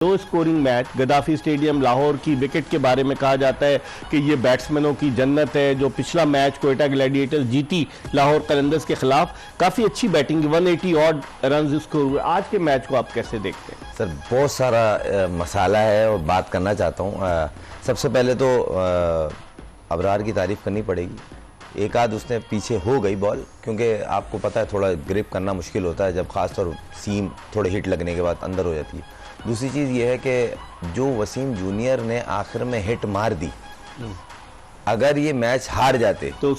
Low scoring match Gaddafi stadium Lahore की wicket के बारे में कहा जाता है कि ये बैट्समैनों की जन्नत है। जो पिछला मैच कोयटा ग्लैडिएटर्स जीती लाहौर कलंदर्स के खिलाफ, काफ़ी अच्छी बैटिंग 180 ऑड रन स्कोर हुए। आज के मैच को आप कैसे देखते हैं? सर बहुत सारा मसाला है और बात करना चाहता हूँ। सबसे पहले तो अबरार की तारीफ़ करनी पड़ेगी। एक आध उसने पीछे हो गई बॉल, क्योंकि आपको पता है थोड़ा ग्रिप करना मुश्किल होता है जब खासतौर सीम थोड़े हिट लगने के बाद अंदर हो जाती है। दूसरी चीज़ ये है कि जो वसीम जूनियर ने आखिर में हिट मार दी, अगर ये मैच हार जाते तो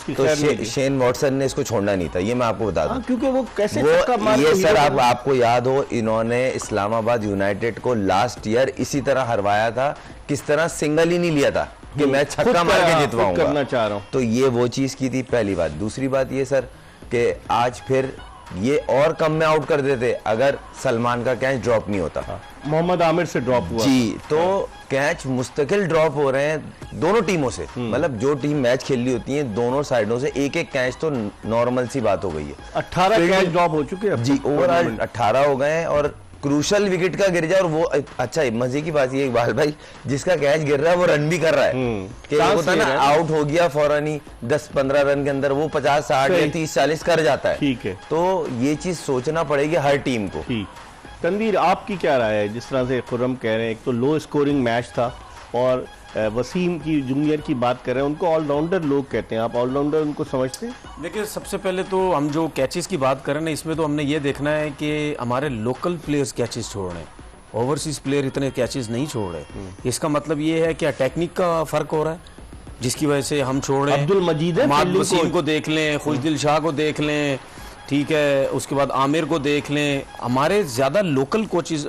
शेन वॉटसन ने इसको छोड़ना नहीं था। ये मैं आपको बता दूं, क्योंकि वो कैसे ये सर आपको याद हो, इन्होंने इस्लामाबाद यूनाइटेड को लास्ट ईयर इसी तरह हरवाया था। किस तरह सिंगल ही नहीं लिया था कि मैं छक्का मार के जितवाऊंगा, करना चाह रहा हूं। तो ये वो चीज़ की थी पहली बात। दूसरी बात ये सर कि आज फिर ये और कम में आउट कर देते अगर सलमान का कैच ड्रॉप नहीं होता। मोहम्मद आमिर से ड्रॉप हुआ जी, तो कैच मुस्तकिल ड्रॉप हो रहे हैं दोनों टीमों से। मतलब जो टीम मैच खेल रही होती है दोनों साइडों से एक एक कैच तो नॉर्मल सी बात हो गई है। 18 कैच ड्रॉप हो चुके हैं जी, ओवरऑल 18 हो गए हैं और क्रूशल विकेट का गिर जाए। और वो अच्छा मजे की बात ये इकबाल भाई, जिसका कैच गिर रहा है वो रन भी कर रहा है कि होता ना आउट हो गया फौरन ही 10-15 रन के अंदर वो 50-60 या 30-40 कर जाता है। ठीक है, तो ये चीज सोचना पड़ेगी हर टीम को। तनवीर, आपकी क्या राय है? जिस तरह से खुर्रम कह रहे हैं, एक तो लो स्कोरिंग मैच था और वसीम की जूनियर की बात कर रहे हैं, उनको ऑलराउंडर लोग कहते हैं, आप ऑलराउंडर उनको समझते हैं? देखिए, सबसे पहले तो हम जो कैचेस की बात कर रहे हैं इसमें तो हमने ये देखना है कि हमारे लोकल प्लेयर्स कैचेस छोड़ रहे हैं, ओवरसीज प्लेयर इतने कैचेस नहीं छोड़ रहे। इसका मतलब ये है कि टेक्निक का फर्क हो रहा है जिसकी वजह से हम छोड़ रहे हैं। अब्दुल मजीद वसीम को देख लें, खुशदिल शाह को देख लें, ठीक है, उसके बाद आमिर को देख लें। हमारे ज़्यादा लोकल कोचेस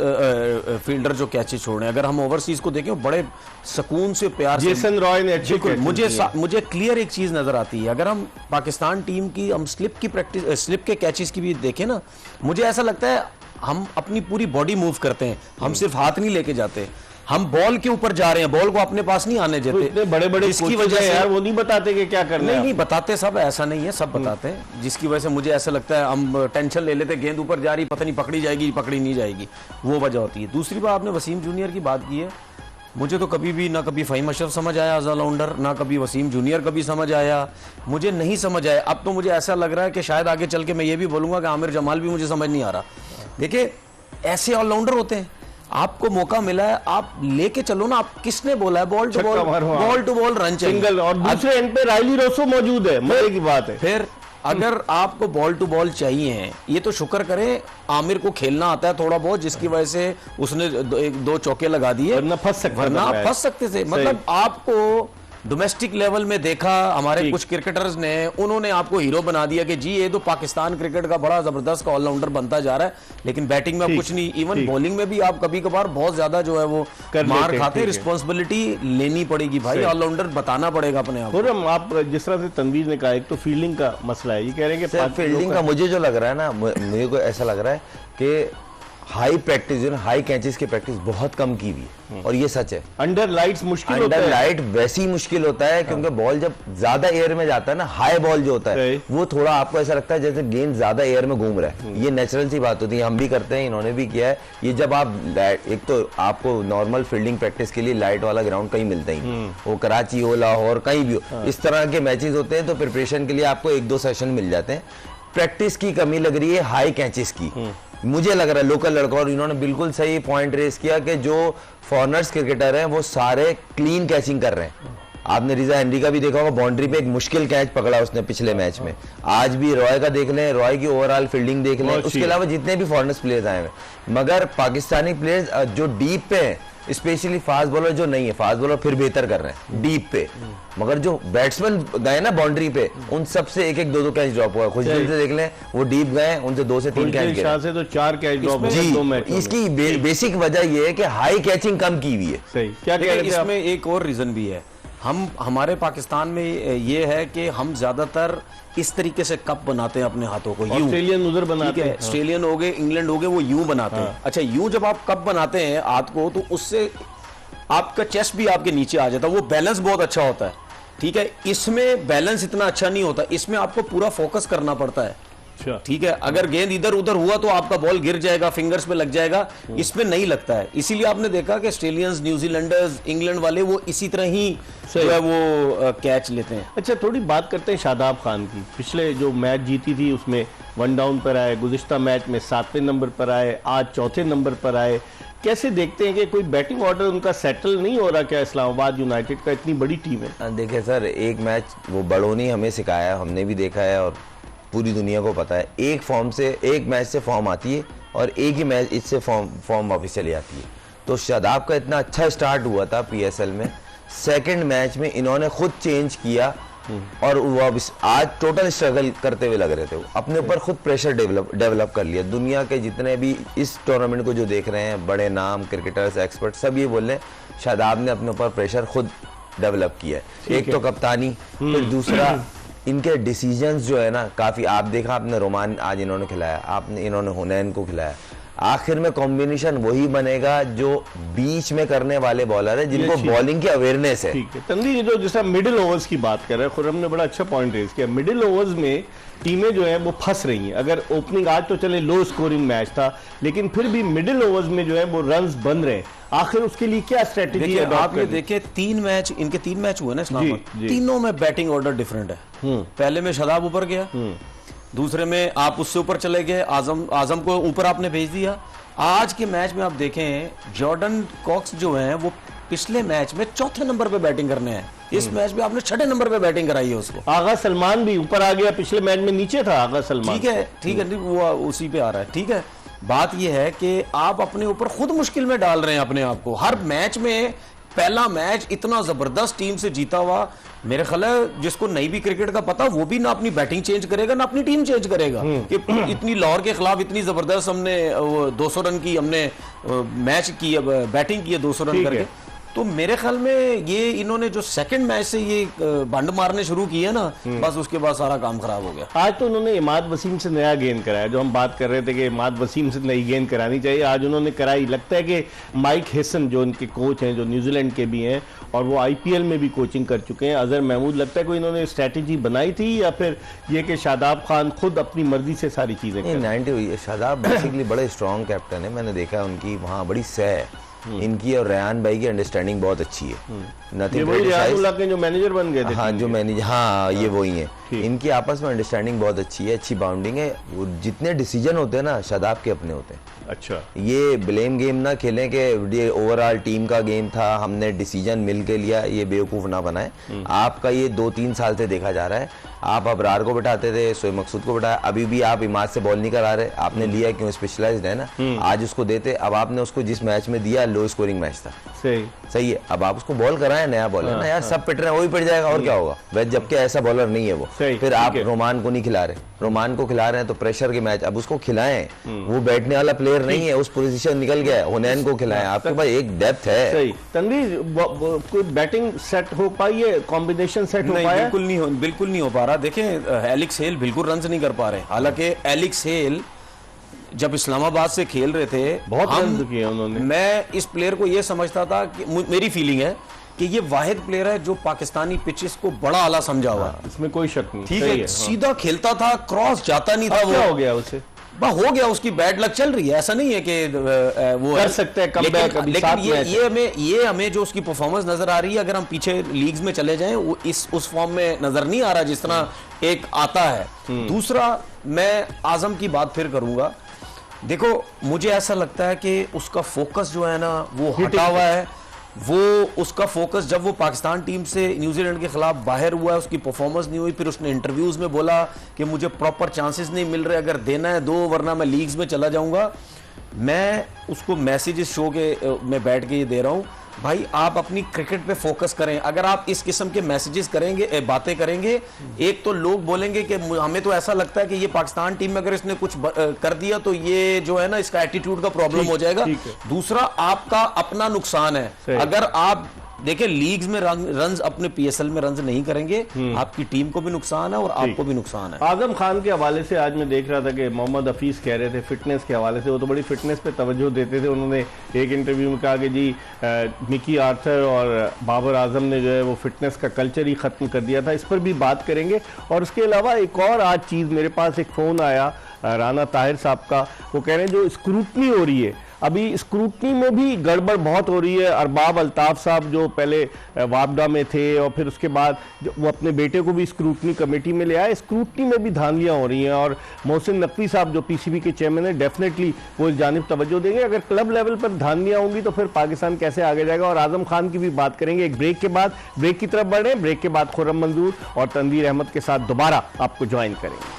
फील्डर जो कैचेस छोड़ रहे हैं, अगर हम ओवरसीज को देखें बड़े सुकून से प्यार से जेसन रॉय ने अच्छे मुझे क्लियर एक चीज़ नज़र आती है। अगर हम पाकिस्तान टीम की हम स्लिप के कैचेस की भी देखें ना, मुझे ऐसा लगता है हम अपनी पूरी बॉडी मूव करते हैं, हम सिर्फ हाथ नहीं लेके जाते, हम बॉल के ऊपर जा रहे हैं, बॉल को अपने पास नहीं आने देते। इतने बड़े-बड़े इसकी वजह से यार वो नहीं बताते कि क्या करना है। नहीं बताते, सब ऐसा नहीं है, सब बताते हैं, जिसकी वजह से मुझे ऐसा लगता है हम टेंशन ले लेते, गेंद ऊपर जा रही, पता नहीं पकड़ी जाएगी पकड़ी नहीं जाएगी, वो वजह होती है। दूसरी बात, आपने वसीम जूनियर की बात की है, मुझे तो कभी भी ना कभी फ़हीम अशरफ समझ आया एज ऑलराउंडर, ना कभी वसीम जूनियर कभी समझ आया, मुझे नहीं समझ आया। अब तो मुझे ऐसा लग रहा है कि शायद आगे चल के मैं ये भी बोलूँगा कि आमिर जमाल भी मुझे समझ नहीं आ रहा। देखिए, ऐसे ऑलराउंडर होते हैं, आपको मौका मिला है, आप लेके चलो ना। आप किसने बोला है ball to ball run single, और दूसरे एंड पे रायली रोसो मौजूद है, मजे की बात है। फिर अगर आपको बॉल टू बॉल चाहिए, ये तो शुक्र करें आमिर को खेलना आता है थोड़ा बहुत, जिसकी वजह से उसने दो चौके लगा दिए, वरना फंस सकते थे। मतलब आपको डोमेस्टिक लेवल में देखा, हमारे कुछ क्रिकेटर्स ने, उन्होंने आपको हीरो बना दिया कि जी ये तो पाकिस्तान क्रिकेट का बड़ा जबरदस्त ऑलराउंडर बनता जा रहा है, लेकिन बैटिंग में कुछ नहीं, इवन बॉलिंग में भी आप कभी कभार बहुत ज्यादा जो है वो मार खाते। रिस्पॉन्सिबिलिटी लेनी पड़ेगी भाई, ऑलराउंडर बताना पड़ेगा अपने आप। आप जिस तरह से तनवीर ने कहा, एक तो फील्डिंग का मसला है, ये कह रहे हैं कि फील्डिंग का मुझे जो लग रहा है ना, मुझे को ऐसा लग रहा है कि हाई प्रैक्टिस, हाई कैचेस की प्रैक्टिस बहुत कम की हुई है, और ये सच है। अंडर लाइट्स मुश्किल होता है। अंडर लाइट वैसे ही मुश्किल होता है क्योंकि बॉल जब ज्यादा एयर में जाता है ना, हाई बॉल जो होता है वो थोड़ा आपको ऐसा लगता है जैसे गेंद ज्यादा एयर में घूम रहा है। ये नेचुरल सी बात होती है, हम भी करते हैं, इन्होंने भी किया है। ये जब आप एक तो आपको नॉर्मल फील्डिंग प्रैक्टिस के लिए लाइट वाला ग्राउंड कहीं मिलता ही, वो कराची हो, लाहौर, कहीं भी हो, इस तरह के मैचेस होते हैं, तो प्रिपरेशन के लिए आपको 1-2 सेशन मिल जाते हैं। प्रैक्टिस की कमी लग रही है हाई कैचेस की, मुझे लग रहा है लोकल लड़का। और इन्होंने बिल्कुल सही पॉइंट रेस किया कि जो फॉरनर्स क्रिकेटर हैं वो सारे क्लीन कैचिंग कर रहे हैं। आपने रिजा हेनरी का भी देखा होगा, बाउंड्री पे एक मुश्किल कैच पकड़ा उसने पिछले मैच में। आज भी रॉय का देख लें, रॉय की ओवरऑल फील्डिंग देख लें, उसके अलावा जितने भी फॉरनर्स प्लेयर्स आए हैं, मगर पाकिस्तानी प्लेयर्स जो डीप पे हैं, स्पेशली फास्ट बॉलर जो नहीं है, फास्ट बॉलर फिर बेहतर कर रहे हैं डीप पे, मगर जो बैट्समैन गए ना बाउंड्री पे, उन सबसे 1-2 कैच ड्रॉप हुआ है। खुशदिल से देख लें, वो डीप गए, उनसे 2 से 3 कैच गए, से तो 4 कैच ड्रॉप जी। इसकी बेसिक वजह ये है कि हाई कैचिंग कम की हुई है। सही, क्या कह रहे थे? इसमें एक और रीजन भी है, हमारे पाकिस्तान में ये है कि हम ज्यादातर इस तरीके से कप बनाते हैं अपने हाथों को, ऑस्ट्रेलियन उधर बनाते हैं, ऑस्ट्रेलियन हो गए, इंग्लैंड हो गए, वो यूं बनाते हैं। अच्छा, यूं जब आप कप बनाते हैं हाथ को, तो उससे आपका चेस्ट भी आपके नीचे आ जाता है, वो बैलेंस बहुत अच्छा होता है। ठीक है, इसमें बैलेंस इतना अच्छा नहीं होता, इसमें आपको पूरा फोकस करना पड़ता है अच्छा। ठीक है, अगर गेंद इधर उधर हुआ तो आपका बॉल गिर जाएगा, फिंगर्स पे लग जाएगा, इसमें नहीं लगता है। इसीलिए आपने देखा कि ऑस्ट्रेलियंस, न्यूजीलैंडर्स, इंग्लैंड वाले वो इसी तरह ही जो है वो कैच लेते हैं। अच्छा, थोड़ी बात करते हैं शादाब खान की। पिछले जो मैच जीती थी उसमें 1 डाउन पर आए, गुज़िश्ता मैच में 7वें नंबर पर आए, आज 4थे नंबर पर आए। कैसे देखते हैं कि कोई बैटिंग ऑर्डर उनका सेटल नहीं हो रहा क्या इस्लामाबाद यूनाइटेड का, इतनी बड़ी टीम है? देखिए सर, एक मैच वो बड़ों ने हमें सिखाया, हमने भी देखा है और पूरी दुनिया को पता है, एक मैच से फॉर्म आती है और एक ही मैच इससे फॉर्म वापस चली आती है। तो शादाब का इतना अच्छा स्टार्ट हुआ था पीएसएल में, सेकंड मैच में इन्होंने खुद चेंज किया और वो अब आज टोटल स्ट्रगल करते हुए लग रहे थे। वो अपने ऊपर खुद प्रेशर डेवलप कर लिया। दुनिया के जितने भी इस टूर्नामेंट को जो देख रहे हैं, बड़े नाम क्रिकेटर्स, एक्सपर्ट, सब ये बोल रहे हैं शादाब ने अपने ऊपर प्रेशर खुद डेवलप किया है। एक तो कप्तानी, फिर दूसरा इनके डिसीजंस जो है ना काफी, आप देखा आपने रोमान आज इन्होंने खिलाया, आपने इन्होंने हुनैन को खिलाया, आखिर में कॉम्बिनेशन वही बनेगा जो बीच में करने वाले बॉलर है जिनको बॉलिंग की अवेयरनेस है। ठीक है तनवीर, ये जो जैसा मिडिल ओवर्स की बात कर रहे हैं, खुर्रम ने बड़ा अच्छा पॉइंट रेज किया। मिडिल ओवर्स में टीमें जो है वो फंस रही हैं। अगर ओपनिंग आज तो चले लो स्कोरिंग मैच था, लेकिन फिर भी मिडिल ओवर्स में जो है वो रन्स बन रहे हैं। आखिर उसके लिए क्या स्ट्रेटेजी है? आप ये देखिए, 3 मैच हुए ना इस्लामाबाद, तीनों में बैटिंग ऑर्डर डिफरेंट है। पहले में शादाब ऊपर गया, दूसरे में आप उससे ऊपर चले गए, आजम को ऊपर आपने भेज दिया। आज के मैच में आप देखें, जॉर्डन कॉक्स जो हैं वो पिछले मैच में 4थे नंबर पे बैटिंग करने हैं, इस मैच में आपने 6ठे नंबर पे बैटिंग कराई है उसको। आगा सलमान भी ऊपर आ गया, पिछले मैच में नीचे था आगा सलमान। ठीक है, वो उसी पे आ रहा है। ठीक है, बात यह है कि आप अपने ऊपर खुद मुश्किल में डाल रहे हैं अपने आप को। हर मैच में पहला मैच इतना जबरदस्त टीम से जीता हुआ, मेरे ख्याल है जिसको नहीं भी क्रिकेट का पता, वो भी ना अपनी बैटिंग चेंज करेगा ना अपनी टीम चेंज करेगा कि इतनी लाहौर के खिलाफ इतनी जबरदस्त हमने 200 रन की हमने मैच की, बैटिंग की है 200 रन करके। तो मेरे ख्याल में ये इन्होंने जो सेकंड मैच से ये बंड मारने शुरू किए ना, बस उसके बाद सारा काम खराब हो गया। आज तो उन्होंने इमाद वसीम से नया गेंद कराया, जो हम बात कर रहे थे कि इमाद वसीम से नई गेंद करानी चाहिए, आज उन्होंने कराई। लगता है कि माइक हेसन जो उनके कोच हैं, जो न्यूजीलैंड के भी हैं और वो आईपीएल में भी कोचिंग कर चुके हैं, अजहर महमूद, लगता है कोई इन्होंने स्ट्रैटेजी बनाई थी या फिर ये कि शादाब खान खुद अपनी मर्जी से सारी चीजें? 90 शादाब बेसिकली बड़े स्ट्रॉन्ग कैप्टन है, मैंने देखा है उनकी वहाँ बड़ी सह इनकी और रेहान भाई की अंडरस्टैंडिंग बहुत अच्छी है। ये वही रियाजुल्लाह के जो मैनेजर बन गए थे। हाँ, जो मैनेजर, हाँ ये वही है। इनकी आपस में अंडरस्टैंडिंग बहुत अच्छी है, अच्छी बाउंडिंग है। वो जितने डिसीजन होते हैं ना शादाब के अपने होते हैं। अच्छा, ये ब्लेम गेम ना खेलें कि ये ओवरऑल टीम का गेम था, हमने डिसीजन मिल के लिया, ये बेवकूफ़ ना बनाए। आपका ये 2-3 साल से देखा जा रहा है, आप अबरार को बैठाते थे, शोएब मकसूद को बैठाया, अभी भी आप इमाद से बॉल नहीं करा रहे, आपने लिया क्यों, स्पेशलाइज्ड है ना, आज उसको देते। अब आपने उसको जिस मैच में दिया लो स्कोरिंग मैच था, सही है, अब आप उसको बॉल कराएं, नया बॉल है ना यार, सब पिट रहे हैं, वही पिट जाएगा और क्या होगा। वैसे जबकि ऐसा बॉलर नहीं है वो। फिर आप रोमान को नहीं खिला रहे, रोमान को खिला रहे हैं तो प्रेशर के मैच, अब उसको खिलाएं, वो बैठने वाला प्लेयर नहीं है, उस पोजीशन निकल गया है, हुनैन को खिलाएं, आपके पास एक डेप्थ है। सही। तनवीर, कोई बैटिंग सेट हो पाई है, कॉम्बिनेशन सेट हो पाया? बिल्कुल नहीं हो पा रहा। देखें, एलिक्स हेल बिल्कुल रन नहीं कर पा रहे, हालांकि एलिक्स हेल जब इस्लामाबाद से खेल रहे थे बहुत रन किए उन्होंने। मैं इस प्लेयर को ये समझता था कि मेरी फीलिंग है कि ये वाहिद प्लेयर है जो पाकिस्तानी पिचेस को बड़ा आला समझा हुआ है। इसमें कोई शक नहीं। ठीक है, सीधा खेलता था, क्रॉस जाता नहीं था। वो हो गया उसे, हो गया, उसकी बैड लक चल रही है, ऐसा नहीं है कि वो कर सकते हैं कमबैक। लेकिन ये हमें जो उसकी परफॉर्मेंस नजर आ रही है, अगर हम पीछे लीग्स में चले जाएं, वो उस फॉर्म में नजर नहीं आ रहा जिस तरह एक आता है। दूसरा, मैं आजम की बात फिर करूंगा। देखो, मुझे ऐसा लगता है कि उसका फोकस जो है ना वो हटा हुआ है। वो उसका फोकस जब वो पाकिस्तान टीम से न्यूजीलैंड के खिलाफ बाहर हुआ, उसकी परफॉर्मेंस नहीं हुई, फिर उसने इंटरव्यूज में बोला कि मुझे प्रॉपर चांसेस नहीं मिल रहे, अगर देना है दो, वरना मैं लीग्स में चला जाऊंगा। मैं उसको मैसेजेस शो के में बैठ के ये दे रहा हूं, भाई आप अपनी क्रिकेट पे फोकस करें। अगर आप इस किस्म के मैसेजेस करेंगे, बातें करेंगे, एक तो लोग बोलेंगे कि हमें तो ऐसा लगता है कि ये पाकिस्तान टीम में अगर इसने कुछ कर दिया तो ये जो है ना इसका एटीट्यूड का प्रॉब्लम हो जाएगा। दूसरा, आपका अपना नुकसान है। अगर आप देखिए लीग्स में रन्स अपने पीएसएल में रन्स नहीं करेंगे, आपकी टीम को भी नुकसान है और आपको भी नुकसान है। आजम खान के हवाले से आज मैं देख रहा था कि मोहम्मद हफीज कह रहे थे फिटनेस के हवाले से, वो तो बड़ी फिटनेस पे तवज्जो देते थे। उन्होंने एक इंटरव्यू में कहा कि जी मिकी आर्थर और बाबर आजम ने जो है वो फिटनेस का कल्चर ही खत्म कर दिया था। इस पर भी बात करेंगे। और उसके अलावा एक और आज चीज़, मेरे पास एक फ़ोन आया राना ताहिर साहब का, वो कह रहे हैं जो स्क्रूटनी हो रही है, अभी स्क्रूटनी में भी गड़बड़ बहुत हो रही है। अरबाब अल्ताफ साहब जो पहले वापडा में थे और फिर उसके बाद वो अपने बेटे को भी स्क्रूटनी कमेटी में ले आए, स्क्रूटनी में भी धांधलियां हो रही हैं। और मोहसिन नकवी साहब जो पीसीबी के चेयरमैन है, डेफिनेटली वो इस जानिब तवज्जो देंगे। अगर क्लब लेवल पर धांधलियां होंगी तो फिर पाकिस्तान कैसे आगे जाएगा। और आजम खान की भी बात करेंगे एक ब्रेक के बाद। ब्रेक की तरफ बढ़े, ब्रेक के बाद खुर्रम मंजूर और तनवीर अहमद के साथ दोबारा आपको ज्वाइन करेंगे।